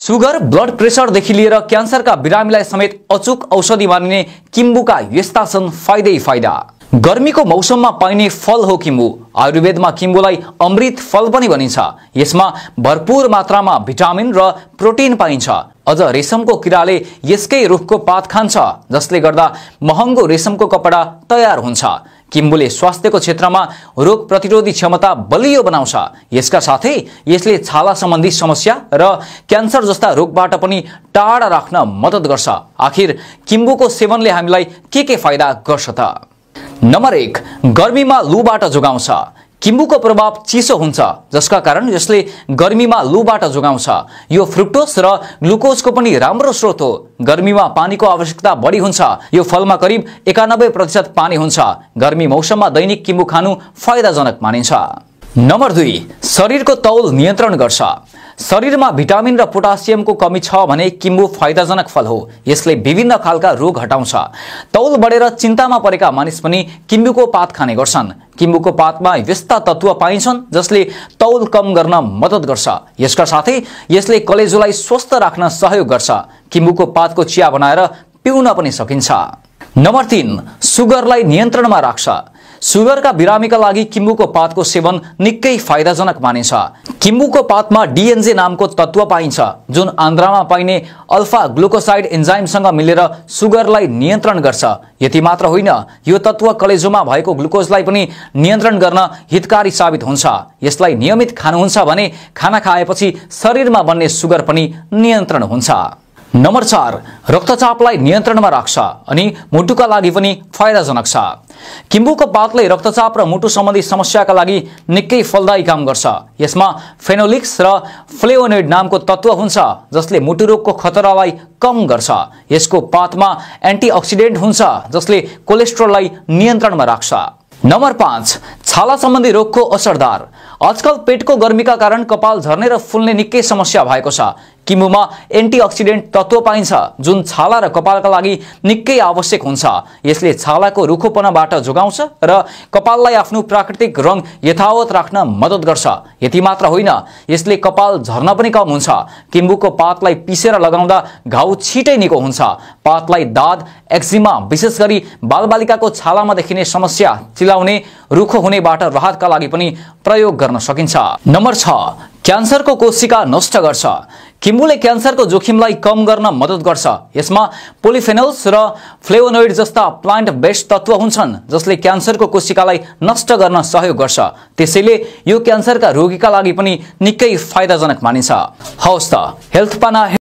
Sugar, blood प्रेसरदेखि लिएर क्यान्सरका बिरामीलाई समेत अचूक औषधि मानिने किम्बुका यस्ता छन् फाइदै फाइदा। गर्मीको मौसममा पाइने फल हो किम्बु। आयुर्वेदमा किम्बुलाई अमृत फल पनि भनिन्छ। यसमा भरपूर मात्रामा भिटामिन र प्रोटिन पाइन्छ। अझ रेशमको किराले यसकै रुखको पात खान्छ, जसले गर्दा महँगो रेशमको कपडा तयार हुन्छ। किम्बुले स्वास्थ्यको क्षेत्रमा रोग प्रतिरोधी क्षमता बलियो बनाउँछ। यसका साथै यसले छाला सम्बन्धी समस्या र क्यान्सर जस्ता रोगबाट पनि टाढा राख्न मद्दत गर्छ। आखिर किम्बुको सेवनले हामीलाई के फाइदा गर्छ त? नम्बर 1, गर्मीमा लुबाट जोगाउँछ। किम्बुको प्रभाव चिसो हुन्छ, जसका कारण यसले गर्मीमा लुबाट जोगाउँछ। यो फ्रुक्टोज र ग्लुकोजको पनि राम्रो स्रोत हो। गर्मीमा पानीको आवश्यकता बढी हुन्छ। यो फलमा करिब 91% पानी हुन्छ। गर्मी मौसममा दैनिक किम्बु खानु फाइदाजनक मानिन्छ। नम्बर 2, शरीरको तौल नियन्त्रण गर्छ। शरीरमा भिटामिन र पोटासियमको कमी छ भने किम्बु फाइदाजनक फल हो। यसले विभिन्न खालका रोग हटाउँछ। तौल बढेर चिन्तामा परेका मानिस पनि किम्बुको पात खाने गर्छन्। किम्बुको पातमा यस्ता तत्त्व पाइन्छन् जसले तौल कम गर्न मद्दत गर्छ। यसका साथै यसले कलेजोलाई स्वस्थ राख्न सहयोग गर्छ। किम्बुको पातको चिया बनाएर पिउन पनि सकिन्छ। नम्बर 3, सुगरलाई नियन्त्रणमा राख्छ। सुगरका बिरामीका लागि किम्बुको पातको सेवन निकै फाइदाजनक मानिन्छ। किम्बुको पातमा डीएनजे नामको तत्त्व पाइन्छ, जुन आन्द्रामा पाइने अल्फा ग्लुकोसाइड एन्जाइमसँग मिलेर सुगरलाई नियन्त्रण गर्छ। यति मात्र होइन, यो तत्त्व कलेजोमा भएको ग्लुकोजलाई पनि नियन्त्रण गर्न हितकारी साबित हुन्छ। यसलाई नियमित खानुहुन्छ भने खाना खाएपछि शरीरमा बन्ने सुगर पनि नियन्त्रण हुन्छ। नम्बर 4, रक्तचापलाई नियन्त्रणमा राख्छ अनि मुटुका लागि पनि फाइदाजनक छ। किम्बुको पातले रक्तचाप र मुटु सम्बन्धी समस्याका लागि निकै फलदायी काम गर्छ। यसमा फेनोलिक्स र फ्लेभोनोइड नामको तत्त्व हुन्छ, जसले मुटु रोगको खतरालाई कम गर्छ। यसको पातमा एन्टिअक्सिडेन्ट हुन्छ, जसले कोलेस्ट्रोललाई नियन्त्रणमा राख्छ। नम्बर 5, छाला सम्बन्धी रोगको असरदार। आजकल पेटको गर्मीका कारण कपाल झर्ने र फुल्ने निकै समस्या भएको छ। किम्बुमा एन्टिअक्सिडेन्ट तत्त्व पाइन्छ, जुन छाला र कपालका लागि निकै आवश्यक हुन्छ। यसले छालाको रुखोपनाबाट जोगाउँछ र कपाललाई आफ्नो प्राकृतिक रङ यथावत राख्न मद्दत गर्छ। यति मात्र होइन, यसले कपाल झर्न पनि कम हुन्छ। किम्बुको पातलाई पिसेर लगाउँदा घाउ छिटै निको हुन्छ। पातलाई दाद, एक्जिमा, विशेष गरी बालबालिकाको छालामा देखिने समस्या, चिलाउने, रुखो हुनेबाट राहतका लागि पनि प्रयोग गर्न सकिन्छ। नम्बर 6, क्यान्सरको कोशिका नष्ट गर्छ। किम्बुले क्यान्सरको जोखिमलाई कम गर्न मद्दत गर्छ। यसमा पोलिफेनोल्स र फ्लेभोनोइड जस्ता प्लान्ट बेस्ड तत्त्व हुन्छन्, जसले क्यान्सरको कोशिकालाई नष्ट गर्न सहयोग गर्छ। त्यसैले यो क्यान्सरका रोगीका लागि पनि निकै फाइदाजनक मानिन्छ। हवस् त, हेल्थ पाना